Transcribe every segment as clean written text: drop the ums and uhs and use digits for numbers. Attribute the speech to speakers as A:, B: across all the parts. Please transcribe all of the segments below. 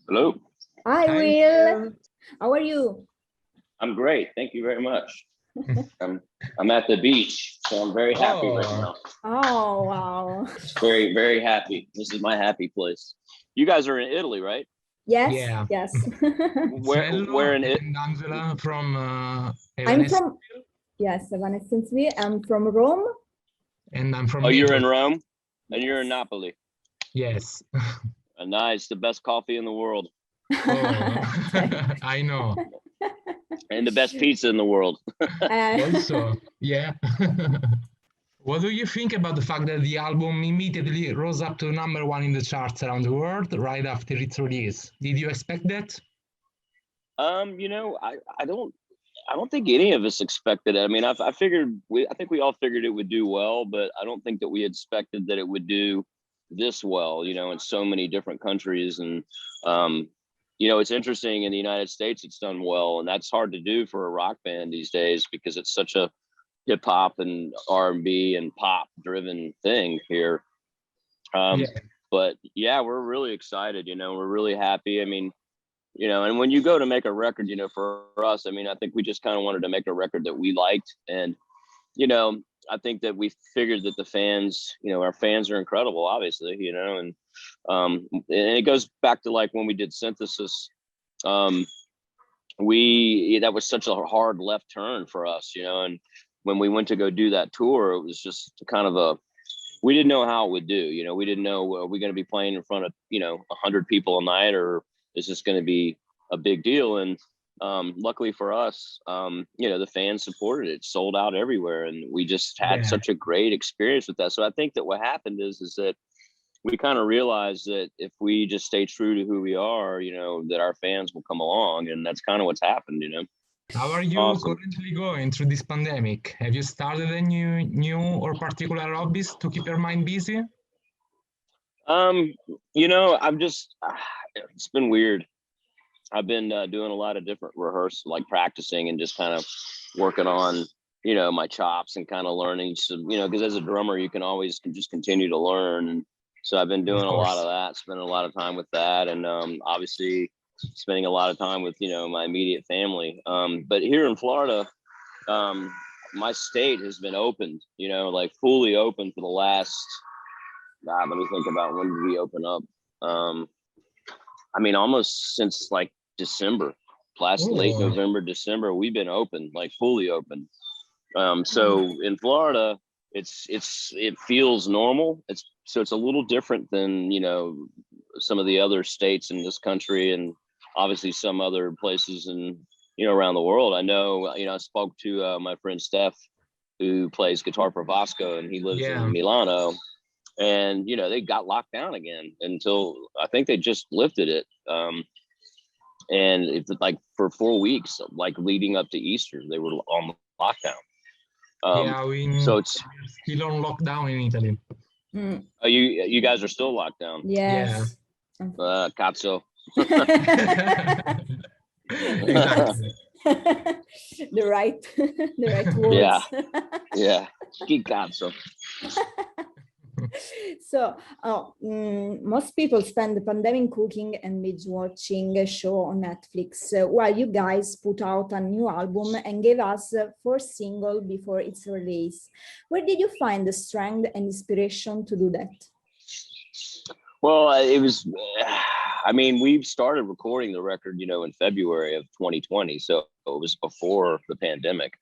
A: Hello.
B: Hi,
C: Hi,
B: Will.
C: Will.
B: How are you?
A: I'm great. Thank you very much. I'm I'm at the beach, so I'm very happy right
C: Oh,
A: now.
B: Oh, wow.
A: Very happy. This is my happy place. You guys are in Italy, right?
B: Yes,
C: yeah.
B: yes.
C: It's
A: Where
C: Nello
A: in it?
C: and Angela from
B: I'm
C: Evanescence,
B: from, yes, EvanescenceVille. I'm from Rome.
C: and I'm
A: Oh,
C: from
A: you're in
C: Naples.
A: Rome, and you're in
B: Yes.
A: Napoli.
C: Yes.
A: Nice, the best coffee in the world,
C: Oh,
B: Thanks.
C: I know.
A: and the best pizza in the world.
C: Also, yeah. What do you think about the fact that the album immediately rose up to number one in the charts around the world right after its release? Did you expect that?
A: I don't think any of us expected it. I mean, I think we all figured it would do well, but I don't think that we expected that it would do this well, in so many different countries. And, it's interesting in the United States, it's done well. And that's hard to do for a rock band these days because it's such a hip hop and R&B and pop driven thing here.
C: Yeah,
A: Um, but yeah, we're really excited, we're really happy. I mean, and when you go to make a record, for us, I mean, I think we just kind of wanted to make a record that we liked. And, I think that we figured that the fans, our fans are incredible, obviously, and it goes back to like when we did Synthesis, um, that was such a hard left turn for us, and when we went to go do that tour, it was just kind of we didn't know how it would do. We didn't know, are we going to be playing in front of, 100 people a night, or is this going to be a big deal? And luckily for us, the fans supported it, sold out everywhere. And we just had
C: yeah.
A: such a great experience with that. So I think that what happened is that we kind of realized that if we just stay true to who we are, that our fans will come along. And that's kind of what's happened.
C: How are you
A: Awesome.
C: currently going through this pandemic? Have you started any new or particular hobbies to keep your mind busy?
A: Um, I'm just, it's been weird. I've been doing a lot of different rehearsal, like practicing and just kind of working on, my chops and kind of learning some, because as a drummer, you can always just continue to learn. And so I've been doing
C: Of
A: a lot
C: course.
A: of that, spending a lot of time with that. And obviously spending a lot of time with, my immediate family. But here in Florida, um, my state has been opened, like fully open for the last, God, let me think about when did we open up? Um, I mean, almost since like December, last late
C: Oh,
A: November, December, we've been open, like fully open.
B: Oh,
A: So in Florida, it feels normal. It's a little different than some of the other states in this country, and obviously some other places in around the world. I know I spoke to my friend Steph, who plays guitar for Vasco, and he lives
C: yeah.
A: in Milano, and they got locked down again until I think they just lifted it. And it's like for 4 weeks, like leading up to Easter, they were on lockdown.
C: Yeah,
A: So it's
C: we're still on lockdown in Italy.
B: mm,
A: you guys are still locked down.
C: Yeah.
B: yes.
A: Cazzo.
C: Exactly.
B: The right, the right
A: Yeah,
B: words.
A: yeah. Chi cazzo.
B: So, most people spend the pandemic cooking and binge watching a show on Netflix, while you guys put out a new album and gave us four singles before its release. Where did you find the strength and inspiration to do that?
A: Well, it was. I mean, we started recording the record, in February of 2020, so it was before the pandemic.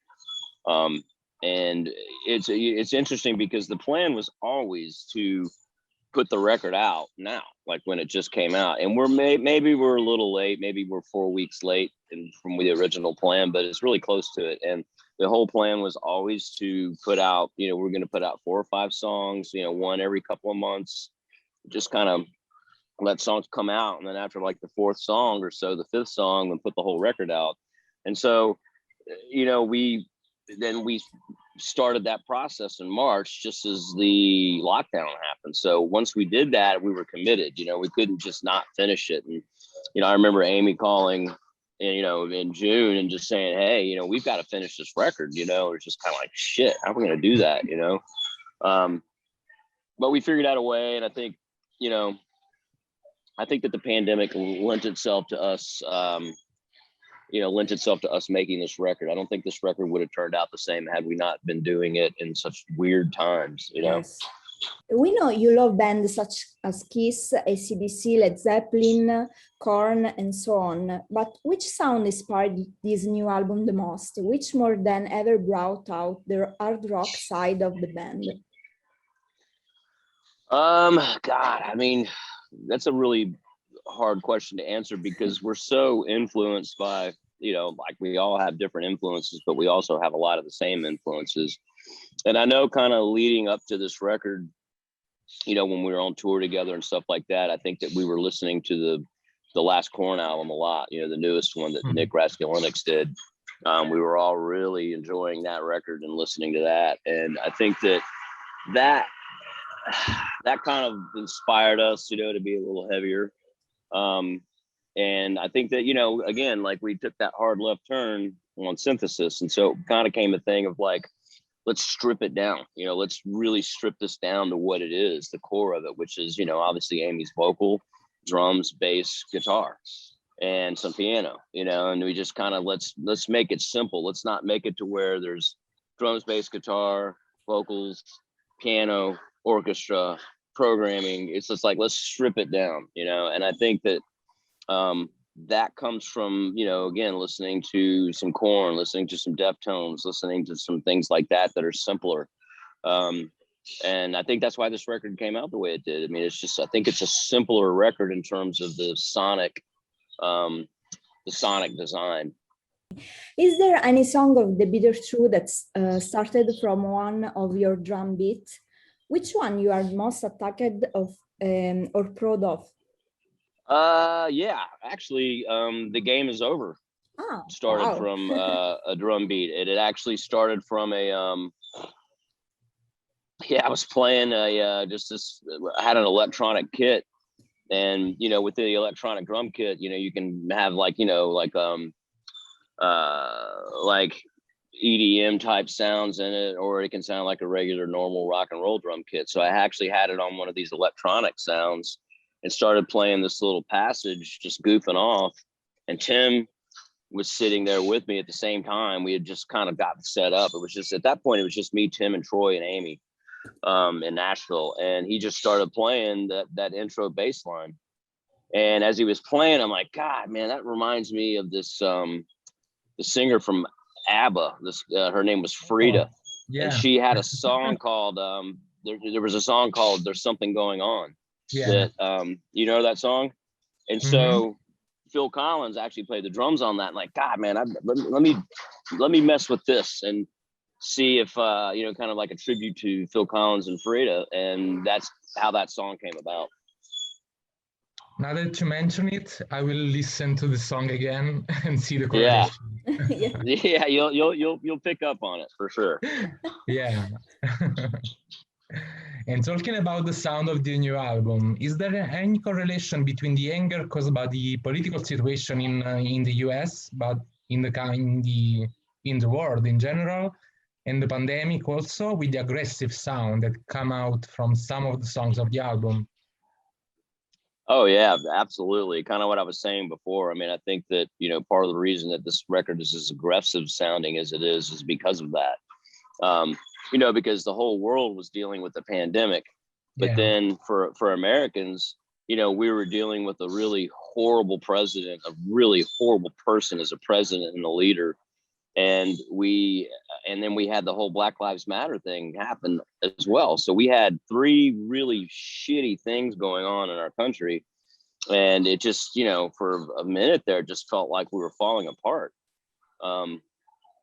A: Um, and it's interesting because the plan was always to put the record out now, like when it just came out. And maybe we're a little late, maybe we're 4 weeks late from the original plan, but it's really close to it. And the whole plan was always to put out, we're going to put out 4 or 5 songs, one every couple of months, just kind of let songs come out. And then after like the fourth song or so, the fifth song, then put the whole record out. And so, we started that process in March just as the lockdown happened. So once we did that, we were committed. We couldn't just not finish it. And I remember Amy calling, in June and just saying, "Hey, we've got to finish this record." It's just kind of like, shit, how are we going to do that? But we figured out a way, and I think, I think that the pandemic lent itself to us, lent itself to us making this record. I don't think this record would have turned out the same had we not been doing it in such weird times, you know?
B: Yes. We know you love bands such as Kiss, AC/DC, Led Zeppelin, Korn, and so on. But which sound inspired this new album the most? Which more than ever brought out the hard rock side of the band?
A: God, I mean, that's a really hard question to answer because we're so influenced by, like we all have different influences, but we also have a lot of the same influences. And I know kind of leading up to this record, when we were on tour together and stuff like that, I think that we were listening to the last Korn album a lot, the newest one that Nick Raskulinecz did. We were all really enjoying that record and listening to that. And I think that kind of inspired us, to be a little heavier. And I think that, again, like we took that hard left turn on synthesis. And so it kind of came a thing of like, let's strip it down, let's really strip this down to what it is, the core of it, which is, obviously Amy's vocal, drums, bass, guitar, and some piano, and we just kind of, let's make it simple. Let's not make it to where there's drums, bass, guitar, vocals, piano, orchestra, programming. It's just like, let's strip it down, and I think that that comes from, again, listening to some Korn, listening to some Deftones, listening to some things like that are simpler. And I think that's why this record came out the way it did. I mean, I think it's a simpler record in terms of the sonic design.
B: Is there any song of The Bitter Truth that started from one of your drum beats? Which one you are most attacked of or proud of?
A: Yeah, actually, The Game Is Over started from a drum beat. It actually started from I was playing I had an electronic kit, and with the electronic drum kit, you can have like EDM type sounds in it, or it can sound like a regular normal rock and roll drum kit. So I actually had it on one of these electronic sounds and started playing this little passage, just goofing off. And Tim was sitting there with me at the same time. We had just kind of gotten set up. It was just, at that point, it was just me, Tim, and Troy and Amy in Nashville. And he just started playing that intro bass line. And as he was playing, I'm like, God, man, that reminds me of this, the singer from ABBA. Her name was Frida.
C: Yeah.
A: And she had a song called, there was a song called There's Something Going On.
C: Yeah.
A: That that song. And so Phil Collins actually played the drums on that. And like, God, man, let me mess with this and see if kind of like a tribute to Phil Collins and Frida. And that's how that song came about.
C: Now that you mention it, I will listen to the song again and see the correlation.
A: Yeah, you'll pick up on it for sure.
C: Yeah. And talking about the sound of the new album, is there any correlation between the anger caused by the political situation in the US, but in the world in general, and the pandemic also, with the aggressive sound that come out from some of the songs of the album?
A: Oh yeah, absolutely. Kind of what I was saying before. I mean, I think that, part of the reason that this record is as aggressive sounding as it is because of that. Because the whole world was dealing with the pandemic, but then for Americans, we were dealing with a really horrible president, a really horrible person as a president and a leader. And then we had the whole Black Lives Matter thing happen as well. So we had three really shitty things going on in our country. And it just, for a minute there, just felt like we were falling apart.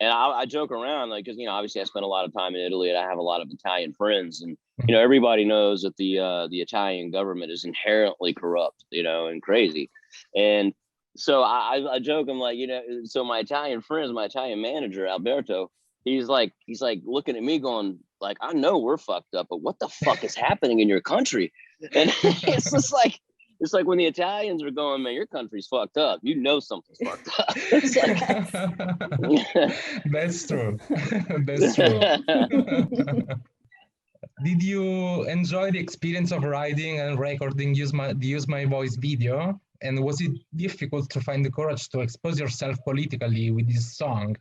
A: And I joke around, like, because, obviously I spent a lot of time in Italy and I have a lot of Italian friends. And, everybody knows that the Italian government is inherently corrupt, and crazy. And so I joke, I'm like, so my Italian friends, my Italian manager, Alberto, he's like looking at me going, like, I know we're fucked up, but what the fuck is happening in your country? And it's just like, it's like when the Italians are going, man, your country's fucked up. Something's fucked up. It's like,
C: That's true. That's true. Did you enjoy the experience of writing and recording the Use My Voice video? And was it difficult to find the courage to expose yourself politically with this song?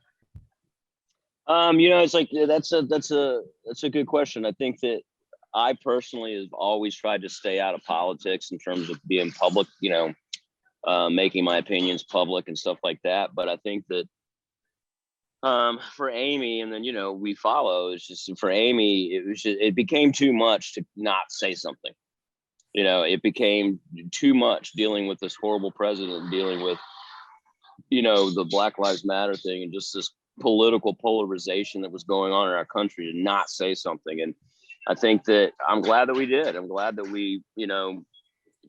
A: It's like that's a good question. I think that I personally have always tried to stay out of politics in terms of being public, making my opinions public and stuff like that. But I think that for Amy, and then we follow. It's just for Amy, it became too much to not say something. It became too much dealing with this horrible president, dealing with the Black Lives Matter thing, and just this political polarization that was going on in our country, to not say something. And I think that I'm glad that we did. I'm glad that we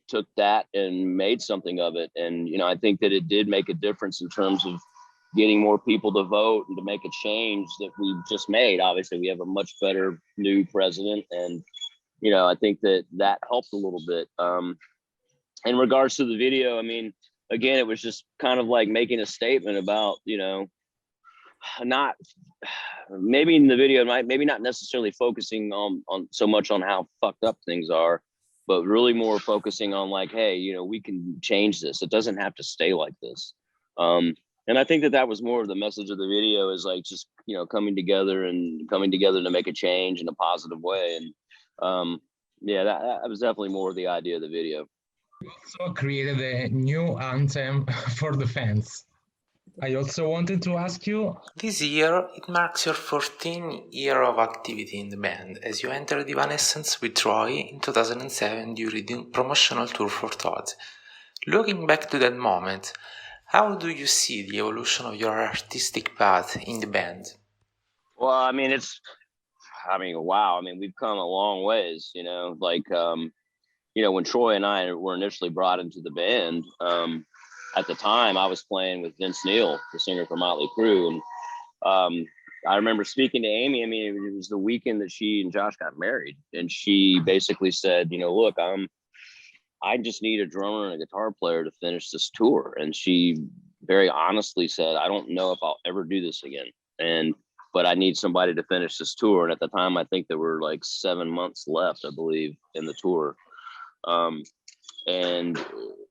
A: took that and made something of it. And I think that it did make a difference in terms of getting more people to vote and to make a change that we just made. Obviously, we have a much better new president, and I think that helped a little bit. In regards to the video, I mean, again, it was just kind of like making a statement about not maybe in the video, maybe not necessarily focusing on so much on how fucked up things are, but really more focusing on like, hey, we can change this. It doesn't have to stay like this. And I think that was more of the message of the video, is like just coming together to make a change in a positive way. And that was definitely more of the idea of the video.
C: You also created a new anthem for the fans. I also wanted to ask you,
D: This year, it marks your 14th year of activity in the band, as you entered Evanescence with Troy in 2007 during the promotional tour for Todd. Looking back to that moment, how do you see the evolution of your artistic path in the band?
A: Well, I mean, wow. I mean, we've come a long ways, when Troy and I were initially brought into the band, at the time I was playing with Vince Neil, the singer from Motley Crue. And I remember speaking to Amy. I mean, it was the weekend that she and Josh got married, and she basically said, look, I just need a drummer and a guitar player to finish this tour. And she very honestly said, I don't know if I'll ever do this again. But I need somebody to finish this tour. And at the time, I think there were like 7 months left, I believe, in the tour. And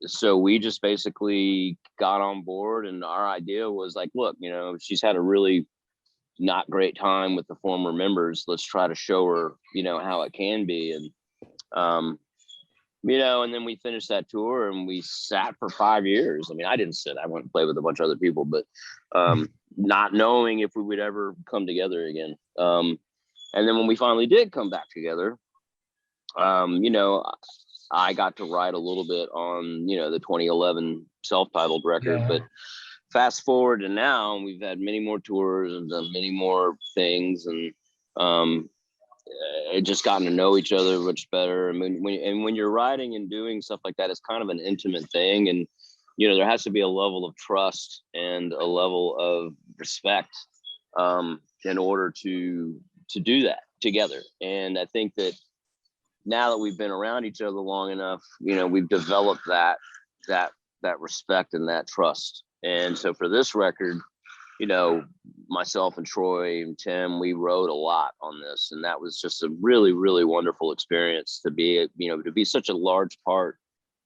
A: so we just basically got on board, and our idea was like, look, she's had a really not great time with the former members. Let's try to show her, how it can be. And, and then we finished that tour, and we sat for 5 years. I mean, I didn't sit, I went and played with a bunch of other people, but not knowing if we would ever come together again. And then when we finally did come back together, I got to write a little bit on, the 2011 self-titled record. Yeah. But fast forward to now, we've had many more tours and done many more things, and it just gotten to know each other much better. I mean, when you're writing and doing stuff like that, it's kind of an intimate thing, and there has to be a level of trust and a level of respect in order to do that together. And I think that now that we've been around each other long enough, we've developed that respect and that trust. And so for this record, myself and Troy and Tim, we wrote a lot on this, and that was just a really, really wonderful experience to be, to be such a large part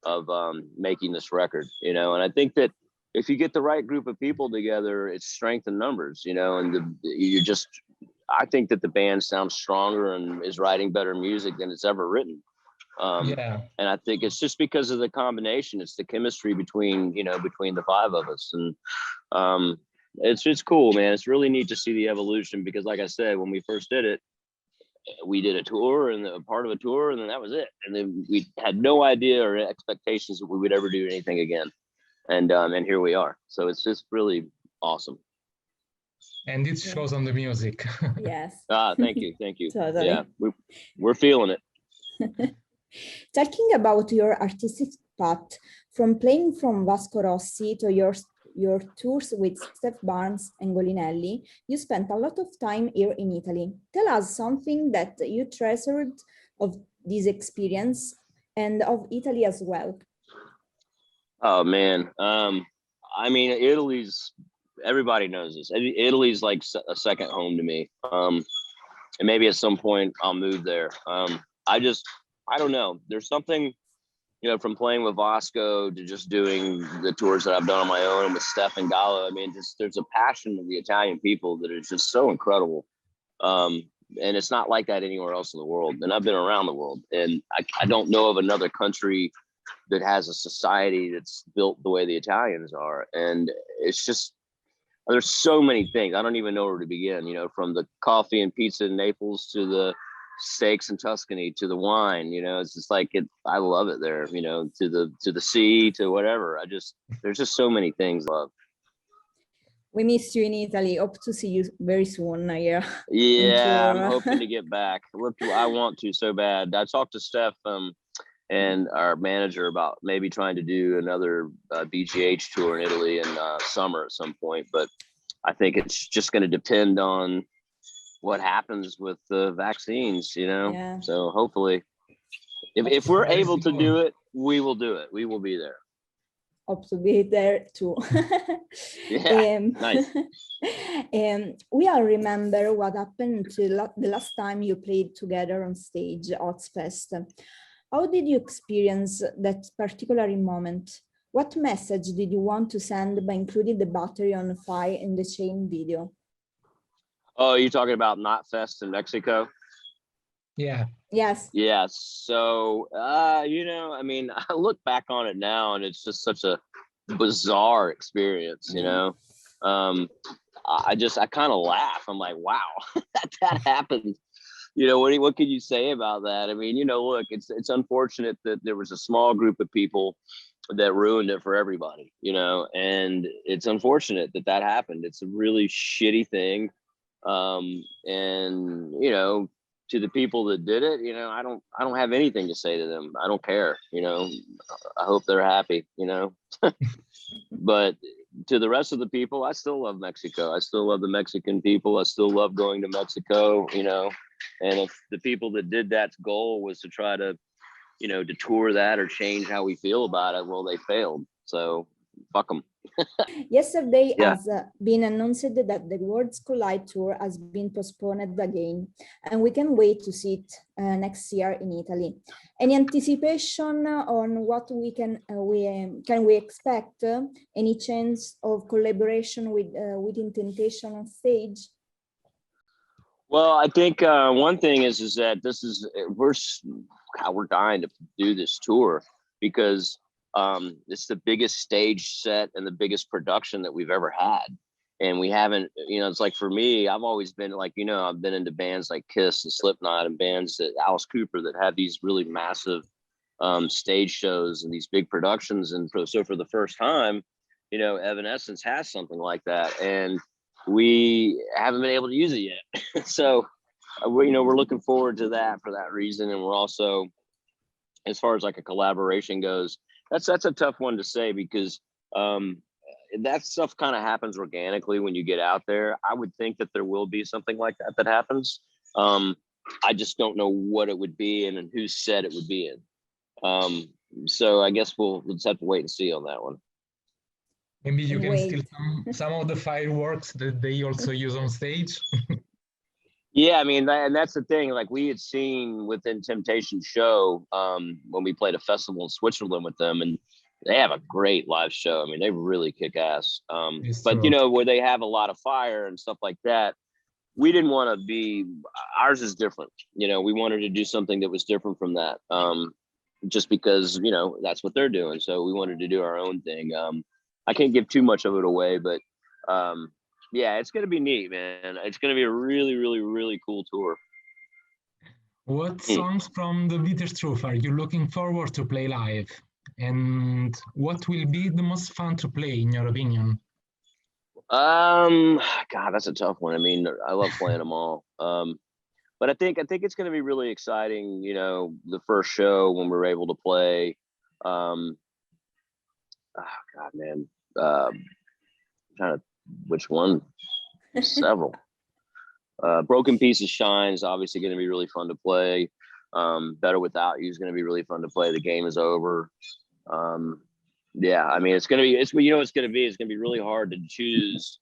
A: of making this record, and I think that if you get the right group of people together, it's strength in numbers, and I think that the band sounds stronger and is writing better music than it's ever written. And I think it's just because of the combination. It's the chemistry between the five of us. And it's cool, man. It's really neat to see the evolution, because like I said, when we first did it, we did a tour and a part of a tour, and then that was it. And then we had no idea or expectations that we would ever do anything again. And here we are. So it's just really awesome.
C: And it shows on the music.
B: Yes.
A: Thank you.
B: Totally.
A: Yeah, we're feeling it.
B: Talking about your artistic path, from playing from Vasco Rossi to your tours with Steph Barnes and Golinelli, you spent a lot of time here in Italy. Tell us something that you treasured of this experience and of Italy as well.
A: Oh man, I mean, everybody knows this. Italy's like a second home to me. and maybe at some point I'll move there. I don't know. There's something, you know, from playing with Vasco to just doing the tours that I've done on my own with Steph and Gallo. I mean, just there's a passion of the Italian people that is just so incredible. And it's not like that anywhere else in the world. And I've been around the world, and I don't know of another country that has a society that's built the way the Italians are. And it's just, there's so many things. I don't even know where to begin, you know, from the coffee and pizza in Naples to the steaks in Tuscany to the wine, you know, it's just like I love it there, you know, to the sea, to whatever. There's just so many things I love.
B: We missed you in Italy. Hope to see you very soon here.
A: Yeah, I'm hoping to get back. I want to so bad. I talked to Steph and our manager about maybe trying to do another BGH tour in Italy in summer at some point, but I think it's just going to depend on what happens with the vaccines, you know.
B: Yeah.
A: So hopefully, if we're able to do it, we will do it. We will be there.
B: Hope to be there too.
A: Yeah, nice.
B: We all remember what happened the last time you played together on stage, Ozfest. How did you experience that particular moment? What message did you want to send by including the battery on fire in the chain video?
A: Oh, you're talking about Not Fest in Mexico?
C: Yeah.
B: Yes.
A: Yeah. So, you know, I mean, I look back on it now and it's just such a bizarre experience, you know? I kind of laugh. I'm like, wow, that happened. You know, what can you say about that? I mean, you know, look, it's unfortunate that there was a small group of people that ruined it for everybody, you know, and it's unfortunate that happened. It's a really shitty thing. And, you know, to the people that did it, you know, I don't have anything to say to them. I don't care, you know. I hope they're happy, you know. But to the rest of the people, I still love Mexico. I still love the Mexican people. I still love going to Mexico, you know. And if the people that did that's goal was to try to, you know, detour that or change how we feel about it, well, they failed. So fuck them.
B: Yesterday has been announced that the Worlds Collide Tour has been postponed again, and we can wait to see it next year in Italy. Any anticipation on what we can we expect? Any chance of collaboration with Temptation on stage?
A: Well, I think one thing is that we're dying to do this tour because it's the biggest stage set and the biggest production that we've ever had. And we haven't, you know, it's like for me, I've always been like, you know, I've been into bands like Kiss and Slipknot and bands that Alice Cooper that have these really massive stage shows and these big productions. And so for the first time, you know, Evanescence has something like that. And we haven't been able to use it yet. So, you know, we're looking forward to that for that reason. And we're also, as far as like a collaboration goes, that's a tough one to say because that stuff kind of happens organically when you get out there. I would think that there will be something like that happens. I just don't know what it would be and whose set it would be in. So I guess we'll just have to wait and see on that one.
C: Maybe you can steal some of the fireworks that they also use on stage.
A: Yeah, I mean, and that's the thing. Like we had seen within Temptation's show when we played a festival in Switzerland with them, and they have a great live show. I mean, they really kick ass. But you know, where they have a lot of fire and stuff like that, we didn't want to be. Ours is different. You know, we wanted to do something that was different from that. Just because you know that's what they're doing, so we wanted to do our own thing. I can't give too much of it away, but yeah, it's going to be neat, man. It's going to be a really, really, really cool tour.
C: What songs from the Bitter Truth are you looking forward to play live? And what will be the most fun to play, in your opinion?
A: God, that's a tough one. I mean, I love playing them all. But I think it's going to be really exciting, you know, the first show when we're able to play. Oh, God, man. Trying to, which one? Several. Broken Pieces Shine is obviously going to be really fun to play. Better Without You is going to be really fun to play. The Game Is Over. Yeah, I mean, it's going to be, it's, you know, it's going to be really hard to choose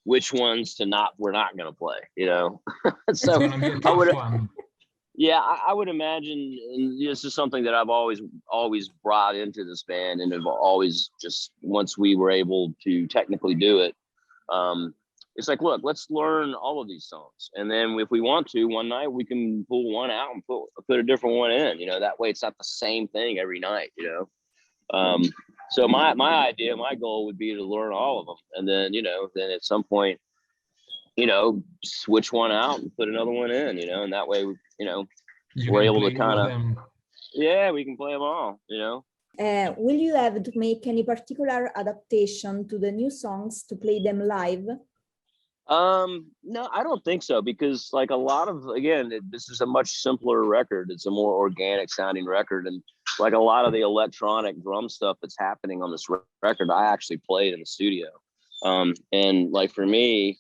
A: which ones we're not going to play, you know.
C: It's
A: So
C: gonna be a
A: I
C: tough
A: would,
C: one.
A: yeah, I would imagine, and this is something that I've always brought into this band, and have always just, once we were able to technically do it, it's like, look, let's learn all of these songs, and then if we want to, one night we can pull one out and put a different one in, you know. That way it's not the same thing every night, you know. So my idea, my goal would be to learn all of them, and then, you know, then at some point, you know, switch one out and put another one in, you know, and that way, you know,
C: You
A: we're
C: can
A: able to
C: play all
A: kind
C: of
A: of,
C: them.
A: yeah, we can play them all, you know.
B: Will you have to make any particular adaptation to the new songs to play them live?
A: No, I don't think so, because like a lot of, again, this is a much simpler record. It's a more organic sounding record, and like a lot of the electronic drum stuff that's happening on this record, I actually played in the studio. And like for me,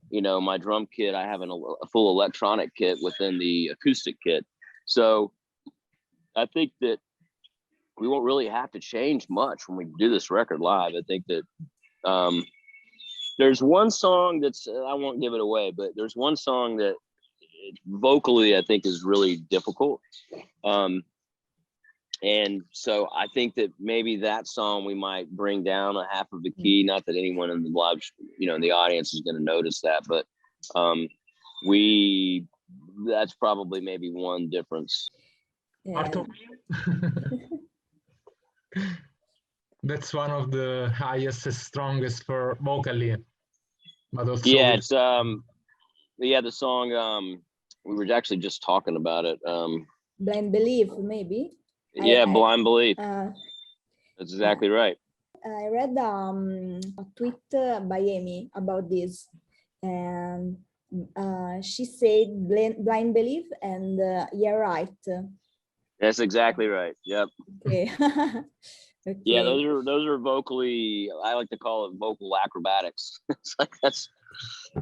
A: you know, my drum kit, I have a full electronic kit within the acoustic kit. So I think that we won't really have to change much when we do this record live. I think that there's one song that's, I won't give it away, but there's one song that vocally I think is really difficult. And so I think that maybe that song we might bring down a half of the key. Not that anyone in the live, you know, in the audience is going to notice that, but that's probably maybe one difference.
C: Arthur? That's one of the highest and strongest for vocally, but also
A: Yeah, it's the song, we were actually just talking about it.
B: Blind Belief, maybe?
A: Yeah, Blind Belief.
B: That's
A: exactly right.
B: I read a tweet by Amy about this, and she said blind belief, and yeah, right.
A: That's exactly right. Yep.
B: Okay. Okay.
A: Yeah, those are vocally, I like to call it vocal acrobatics. It's like, that's,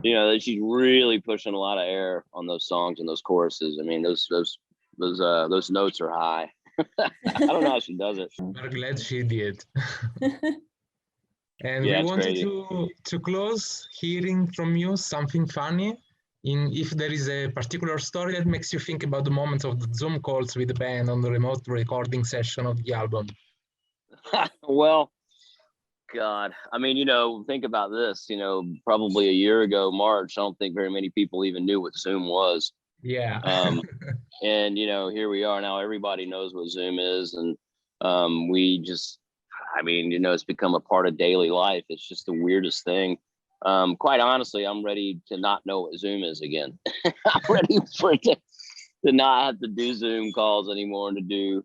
A: you know, she's really pushing a lot of air on those songs and those choruses. I mean, those notes are high. I don't know how she does it.
C: We're glad she did. And
A: Yeah,
C: we
A: it's
C: wanted
A: crazy.
C: to close hearing from you something funny. If there is a particular story that makes you think about the moments of the Zoom calls with the band on the remote recording session of the album.
A: Well, God, I mean, you know, think about this, you know, probably a year ago, March, I don't think very many people even knew what Zoom was.
C: Yeah.
A: And, you know, here we are now, everybody knows what Zoom is. And we just, I mean, you know, it's become a part of daily life. It's just the weirdest thing. Quite honestly, I'm ready to not know what Zoom is again. I'm ready for it to not have to do Zoom calls anymore and to do.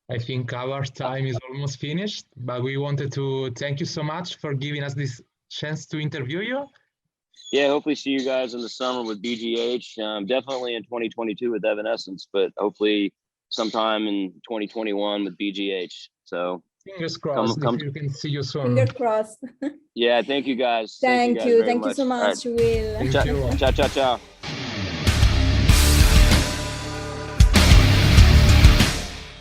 C: I think our time is almost finished, but we wanted to thank you so much for giving us this chance to interview you.
A: Yeah, hopefully see you guys in the summer with BGH. Definitely in 2022 with Evanescence, but hopefully sometime in 2021 with BGH. So
C: fingers crossed,
A: come.
C: if you can see you soon.
B: Fingers crossed.
A: Yeah, thank you guys.
B: Thank you.
A: Very
B: Thank you
A: much.
B: so much,
A: All
B: Will.
C: Thank you.
A: Ciao, ciao, ciao.